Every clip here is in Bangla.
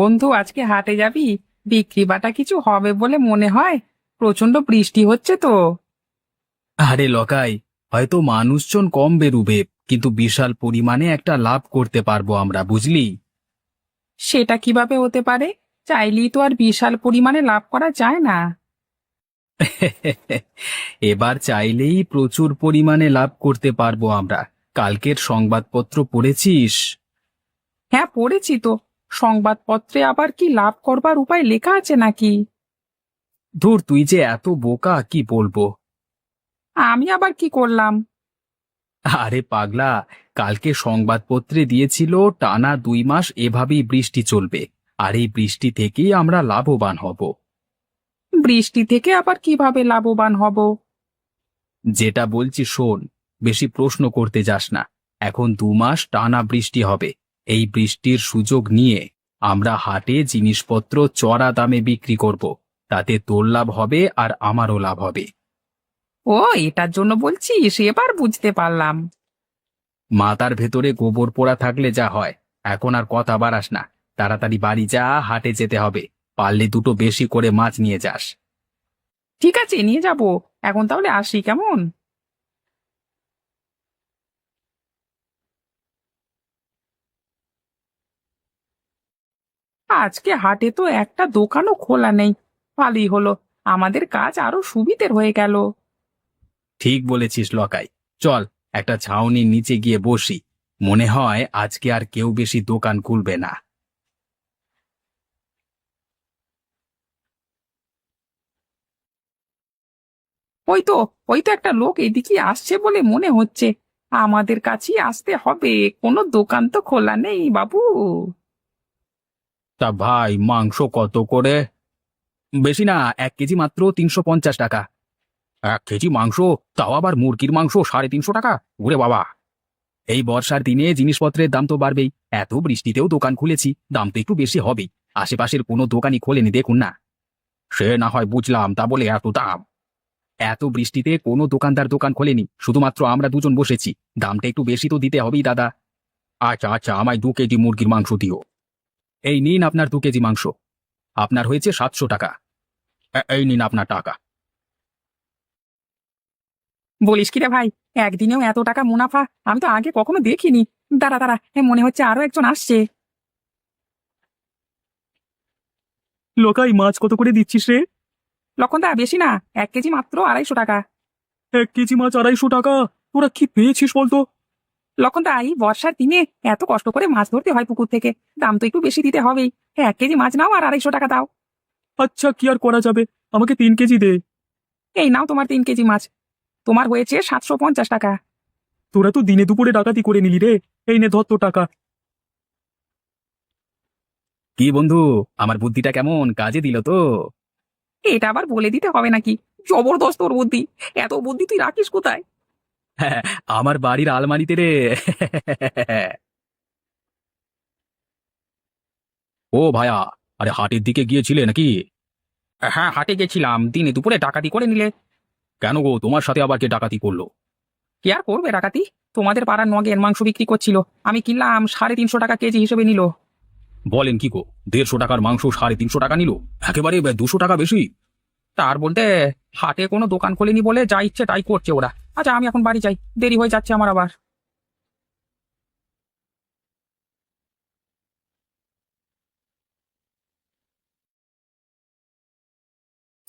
বন্ধু, আজকে হাটে যাবি? বিক্রি বাটা কিছু হবে বলে মনে হয়। প্রচন্ড বৃষ্টি হচ্ছে তো। আরে লকাই, হয়তো মানুষজন কম বেরুবে, কিন্তু বিশাল পরিমাণে একটা লাভ করতে পারবো আমরা, বুঝলি? সেটা কিভাবে হতে পারে? চাইলেই তো আর বিশাল পরিমাণে লাভ করা যায় না। এবার চাইলেই প্রচুর পরিমাণে লাভ করতে পারবো আমরা। কালকের সংবাদপত্র পড়েছিস? হ্যাঁ, পড়েছি তো। সংবাদপত্রে আবার কি লাভ করবার উপায় লেখা আছে নাকি? ধুর, তুই যে এত বোকা, কি বলবো। আমি আবার কি করলাম? আরে পাগলা, কালকে সংবাদপত্রে দিয়েছিল টানা 2 মাস এভাবেই বৃষ্টি চলবে, আর এই বৃষ্টি থেকেই আমরা লাভবান হব। বৃষ্টি থেকে আবার কিভাবে লাভবান হব? যেটা বলছি শোন, বেশি প্রশ্ন করতে যাস না। এখন 2 মাস টানা বৃষ্টি হবে। এই বৃষ্টির সুযোগ নিয়ে আমরা হাটে জিনিসপত্র চড়া দামে বিক্রি করব। তাতে তোর লাভ হবে আর আমারও লাভ হবে। ও, এটার জন্য বলছিস? এবার বুঝতে পারলাম। মাথার ভেতরে গোবর পোড়া থাকলে যা হয়। এখন আর কথা বাড়াস না, তাড়াতাড়ি বাড়ি যা, হাটে যেতে হবে। পারলে দুটো বেশি করে মাছ নিয়ে যাস। ঠিক আছে, নিয়ে যাব। এখন তাহলে আসি, কেমন? আজকে হাটে তো একটা দোকানও খোলা নেই। ভালোই হলো, আমাদের কাজ আরো সুবিধের হয়ে গেল। ঠিক বলেছিস লকাই। চল, একটা ছাউনির নিচে গিয়ে বসি। মনে হয় আজকে আর কেউ বেশি দোকান খুলবে না। ওই তো, ওই তো একটা লোক এদিকে আসছে বলে মনে হচ্ছে। আমাদের কাছেই আসতে হবে। কোনো দোকান তো খোলা নেই বাবু। তা ভাই, মাংস কত করে? বেশি না, 1 কেজি মাত্র 350 টাকা। 1 কেজি মাংস? তাও আবার মুরগির মাংস 350 টাকা? ওরে বাবা! এই বর্ষার দিনে জিনিসপত্রের দাম তো বাড়বেই। এত বৃষ্টিতেও দোকান খুলেছি, দাম তো একটু বেশি হবেই। আশেপাশের কোনো দোকানই খোলেনি, দেখুন না। সে না হয় বুঝলাম, তা বলে এত দাম? এত বৃষ্টিতে কোনো দোকানদার দোকান খোলেনি, শুধুমাত্র আমরা দুজন বসেছি। দামটা একটু বেশি তো দিতে হবেই দাদা। আচ্ছা আচ্ছা, আমায় 2 কেজি মুরগির মাংস দিও। এই নিন আপনার 2 কেজি মাংস। আপনার হয়েছে 700 টাকা। এই নিন আপনার টাকা। বলিস কি রে ভাই, একদিনেও এত টাকা মুনাফা! আমি তো আগে কখনো দেখিনি। দাঁড়া দাঁড়া, মনে হচ্ছে আরো একজন আসছে। লোকাই, মাছ কত করে দিচ্ছিস রে? লক্ষণ দা, বেশি না। 1 কেজি মাত্র 250 টাকা। 1 কেজি মাছ 250 টাকা? তোরা কি পেয়েছিস বলতো? লক্ষণ দা, এই বর্ষার দিনে এত কষ্ট করে মাছ ধরতে হয় পুকুর থেকে। দাম তো একটু বেশি দিতে হবেই। 1 কেজি মাছ নাও আর 250 টাকা দাও। আচ্ছা, কি আর করা যাবে, আমাকে 3 কেজি দে। এই নাও তোমার 3 কেজি মাছ। তোমার হয়েছে 750 টাকা। তোরা তো দিনে দুপুরে ডাকাতি করে নিলি রে। এই নে, ধর তোর টাকা। কি বন্ধু, আমার বুদ্ধিটা কেমন কাজে দিল তো? এটা আবার বলে দিতে হবে নাকি? জবরদস্ত ওর বুদ্ধি। এত বুদ্ধি তুই রাখিস কোথায়? হ্যাঁ, আমার বাড়ির আলমারিতে রে। ও ভায়া, আরে হাটের দিকে গিয়েছিলে নাকি? হ্যাঁ, হাটে গেছিলাম। দিনে দুপুরে ডাকাতি করে নিলে। কেন গো, তোমার সাথে আবার কে ডাকাতি করলো? কি আর করবে ডাকাতি? তোমাদের পাড়ার নগেন মাংস বিক্রি করছিল। আমি কিনলাম, 350 টাকা কেজি হিসেবে নিল। বলেন কি গো, 150 টাকার মাংস 350 টাকা নিল? একেবারে 200 টাকা বেশি। তার বলতে, হাটে কোনো দোকান খোলেনি বলে যা ইচ্ছে তাই করছে ওরা। আচ্ছা, আমি এখন বাড়ি যাই, দেরি হয়ে যাচ্ছে আমার আবার।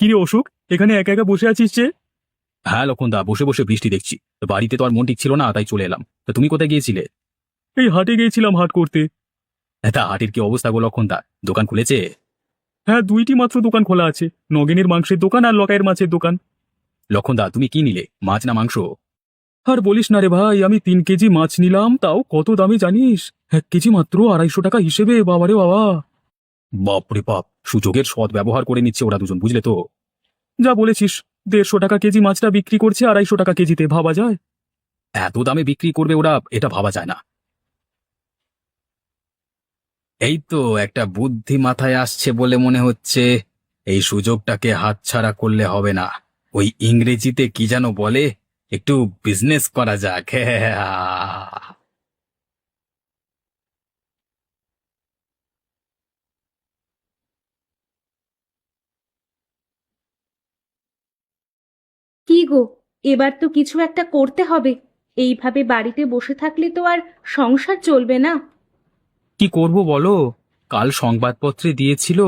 কিরে অশোক, এখানে একা একা বসে আছিস যে? হ্যাঁ লক্ষণদা, বসে বসে বৃষ্টি দেখছি। বাড়িতে তো আর মন ছিল না, তাই চলে এলাম। তা তুমি কোথায় গিয়েছিলে? এই হাটে গিয়েছিলাম হাট করতে। তা হাটের কি অবস্থা গো লক্ষণদা, দোকান খুলেছে? হ্যাঁ, 2টি মাত্র দোকান খোলা আছে, নগেনের মাংসের দোকান আর লকাইয়ের মাছের দোকান। লক্ষণদা, তুমি কি নিলে, মাছ না মাংস? আর বলিস না রে ভাই, আমি 3 কেজি মাছ নিলাম, তাও কত দামে জানিস? 1 কেজি মাত্র 250 টাকা হিসেবে, বাবারে বাবা! বাপরে বাপ, সুযোগের সৎ ব্যবহার করে নিচ্ছে ওরা দুজন, বুঝলে তো? যা বলেছিস, 150 টাকা কেজি মাছটা বিক্রি করছে 250 টাকা কেজিতে, ভাবা যায়? এত দামে বিক্রি করবে ওরা, এটা ভাবা যায় না। এই তো একটা বুদ্ধি মাথায় আসছে বলে মনে হচ্ছে। এই সুযোগটাকে হাতছাড়া করলে হবে না। ওই ইংরেজিতে কি যেন বলে, একটু বিজনেস করা যাক। গো, এবার তো কিছু একটা করতে হবে। এইভাবে বাড়িতে বসে থাকলে তো আর সংসার চলবে না। কি করব বলো? কাল সংবাদপত্রে দিয়েছিল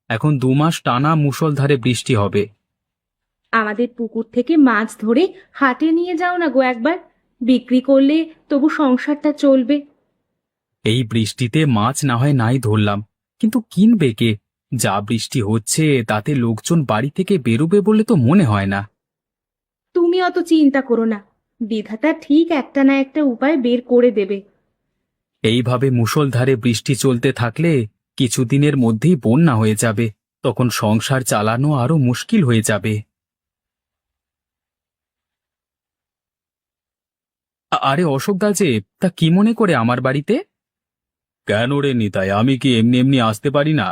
এখন 2 মাস টানা মুষলধারে বৃষ্টি হবে। আমাদের পুকুর থেকে মাছ ধরে হাটে নিয়ে যাও না গো একবার। বিক্রি করলে তবু সংসারটা চলবে। এই বৃষ্টিতে মাছ না হয় নাই ধরলাম, কিন্তু কিনবে কে? যা বৃষ্টি হচ্ছে তাতে লোকজন বাড়ি থেকে বেরোবে বলে তো মনে হয় না। তুমি অত চিন্তা করো না, বিধাতা ঠিক একটা না একটা উপায় বের করে দেবে। এইভাবে মুষলধারে বৃষ্টি চলতে থাকলে কিছুদিনের মধ্যেই বন্যা হয়ে যাবে, তখন সংসার চালানো আরো মুশকিল হয়ে যাবে। আরে অশোক দা যে, তা কি মনে করে আমার বাড়িতে? কেন রে নিতাই, আমি কি এমনি এমনি আসতে পারি না?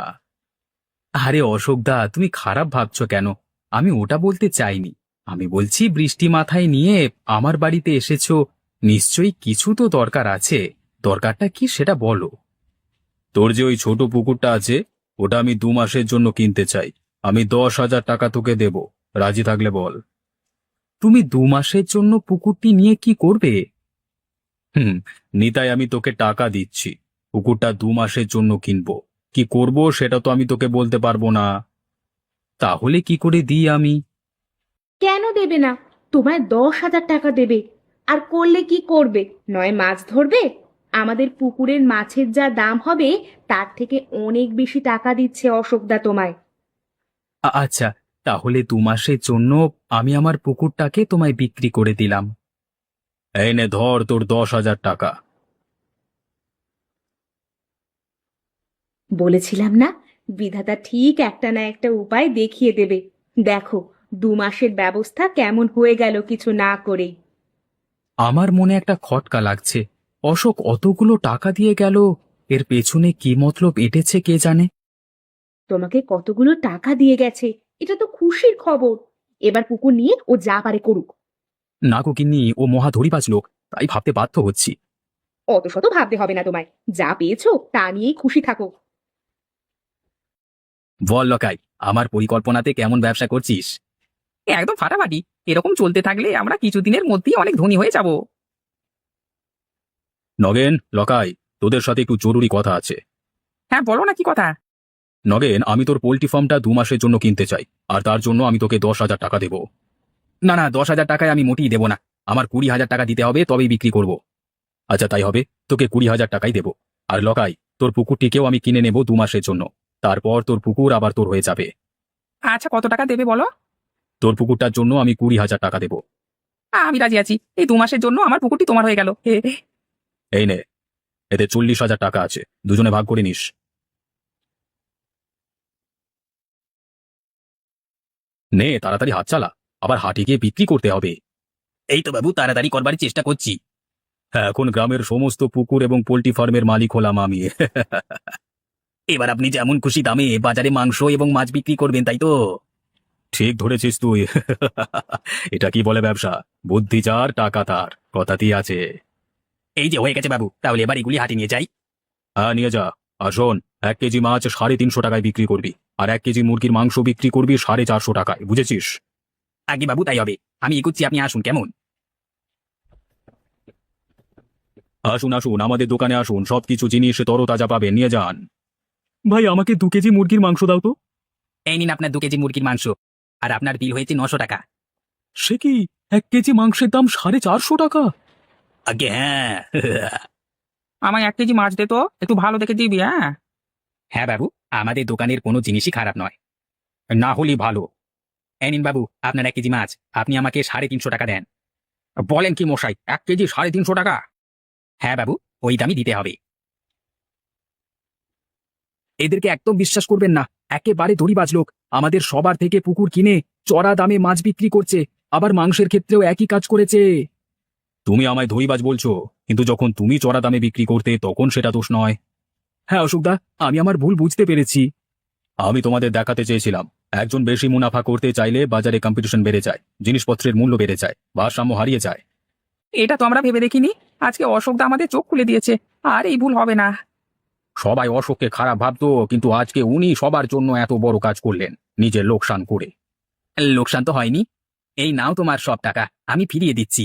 আরে অশোক দা, তুমি খারাপ ভাবছো কেন? আমি ওটা বলতে চাইনি। আমি বলছি বৃষ্টি মাথায় নিয়ে আমার বাড়িতে এসেছো, নিশ্চয়ই কিছু তো দরকার আছে। দরকারটা কি সেটা বলো। তোর যে ওই ছোট পুকুরটা আছে, ওটা আমি 2 মাসের জন্য কিনতে চাই। আমি 10,000 টাকা তোকে দেব, রাজি থাকলে বল। তুমি 2 মাসের জন্য পুকুরটি নিয়ে কি করবে? নিতাই, আমি তোকে টাকা দিচ্ছি, পুকুরটা 2 মাসের জন্য কিনবো। কি করব সেটা তো আমি তোকে বলতে পারবো না। তাহলে কি করে দিই আমি? কেন দেবে না? তোমায় 10,000 টাকা দেবে। আর করলে কি করবে? নয় মাছ ধরবে। আমাদের পুকুরের মাছের যা দাম হবে তার থেকে অনেক বেশি টাকা দিচ্ছে অশোকদা তোমায়। আচ্ছা, তাহলে 2 মাসের জন্য আমি আমার পুকুরটাকে তোমায় বিক্রি করে দিলাম। এই নে ধর তোর 10,000 টাকা। বলেছিলাম না, বিধাতা ঠিক একটা না একটা উপায় দেখিয়ে দেবে। দেখো, 2 মাসের ব্যবস্থা কেমন হয়ে গেল কিছু না করেই। আমার মনে একটা খটকা লাগছে। অশোক অতগুলো টাকা দিয়ে গেল, এর পেছনে কি মতলব এঁটেছে কে জানে। তোমাকে কতগুলো টাকা দিয়ে গেছে, এটা তো খুশির খবর। এবার পুকুর নিয়ে ও যা পারে করুক। না গো গিন্নি, ও মহা ধরিবাজ লোক, তাই ভাবতে বাধ্য হচ্ছি। অত শত ভাবতে হবে না তোমায়। যা পেয়েছো তা নিয়েই খুশি থাকো। বল লকাই, আমার পরিকল্পনাতে কেমন ব্যবসা করছিস? একদম ফাটাফাটি। এরকম চলতে থাকলে আমরা কিছুদিনের মধ্যেই অনেক ধনী হয়ে যাব। নগেন, লকাই, তোদের সাথে একটু জরুরি কথা আছে। হ্যাঁ, বলো না কি কথা। নগেন, আমি তোর পোল্ট্রি ফার্মটা 2 মাসের জন্য কিনতে চাই, আর তার জন্য আমি তোকে 10,000 টাকা দেব। না না, 10,000 টাকায় আমি মোটেই দেব না। আমার 20,000 টাকা দিতে হবে, তবেই বিক্রি করব। আচ্ছা তাই হবে, তোকে 20,000 টাকাই দেব। আর লকাই, তোর পুকুরটিকেও আমি কিনে নেব 2 মাসের জন্য। তারপর তোর পুকুর আবার তোর হয়ে যাবে। আচ্ছা, কত টাকা দেবে বলো? তোর পুকুরটার জন্য আমি 20,000 টাকা দেব। আমি রাজি আছি। এই 2 মাসের জন্য আমার পুকুরটি তোমার হয়ে গেল। এই নে, এতে 40,000 টাকা আছে, দুজনে ভাগ করে নিস। নে তাড়াতাড়ি হাত চালা, আবার হাটে গিয়ে বিক্রি করতে হবে। এই তো বাবু, তাড়াতাড়ি করবার চেষ্টা করছি। হ্যাঁ, এখন গ্রামের সমস্ত পুকুর এবং পোল্ট্রি ফার্মের মালিক হলাম আমি। এবার আপনি যেমন খুশি দামে বাজারে মাংস এবং মাছ বিক্রি করবেন, তাই তো? ঠিক ধরেছিস তুই। এটা কি বলে ব্যবসা? বুদ্ধি যার টাকা তার, কথাতেই আছে। এই যে হয়ে গেছে বাবু, তাহলে এবার এগুলি হাটে নিয়ে যাই। হ্যাঁ নিয়ে যা। আর শোন, 1 কেজি মাছ 350 টাকায় বিক্রি করবি, আর 1 কেজি মুরগির মাংস বিক্রি করবি 450 টাকায়, বুঝেছিস? আগে বাবু তাই হবে। আমি এগুচ্ছি, আপনি আসুন কেমন। আসুন আসুন, আমাদের দোকানে আসুন, সবকিছু জিনিস তরতাজা পাবেন, নিয়ে যান। ভাই, আমাকে 2 কেজি মুরগির মাংস দাও তো। এই নিন আপনার 2 কেজি মুরগির মাংস, আর আপনার বিল হয়েছে 900 টাকা। সে কি, 1 কেজি মাংসের দাম 450 টাকা? আগে হ্যাঁ। আমায় 1 কেজি মাছ দে তো, একটু ভালো দেখে দিবি। হ্যাঁ, হ্যাঁ বাবু, আমাদের দোকানের কোনো জিনিসই খারাপ নয়, না হলেই ভালো। এই নিন বাবু আপনার 1 কেজি মাছ, আপনি আমাকে 350 টাকা দেন। বলেন কি মশাই, 1 কেজি 350 টাকা? হ্যাঁ বাবু, ওই দামই দিতে হবে। এদেরকে একদম বিশ্বাস করবেন না, একেবারে দড়িবাজ লোক। আমাদের সবার থেকে পুকুর কিনে চড়া দামে মাছ বিক্রি করছে, আবার মাংসের ক্ষেত্রেও একই কাজ করেছে। তুমি আমায় দড়িবাজ বলছো, কিন্তু যখন তুমি চড়া দামে বিক্রি করতে তখন সেটা দোষ নয়। হ্যাঁ অশোকদা, আমি আমার ভুল বুঝতে পেরেছি। আমি তোমাদের দেখাতে চেয়েছিলাম, একজন বেশি মুনাফা করতে চাইলে বাজারে কম্পিটিশন বেড়ে যায়, জিনিসপত্রের মূল্য বেড়ে যায়, ভারসাম্য হারিয়ে যায়। এটা তো আমরা ভেবে দেখিনি। আজকে অশোকদা আমাদের চোখ খুলে দিয়েছে। আর এই ভুল হবে না। সবাই অশোককে খারাপ ভাবতো, কিন্তু আজকে উনি সবার জন্য এত বড় কাজ করলেন, নিজের লোকসান করে। লোকসান তো হয়নি। এই নাও তোমার সব টাকা, আমি ফিরিয়ে দিচ্ছি।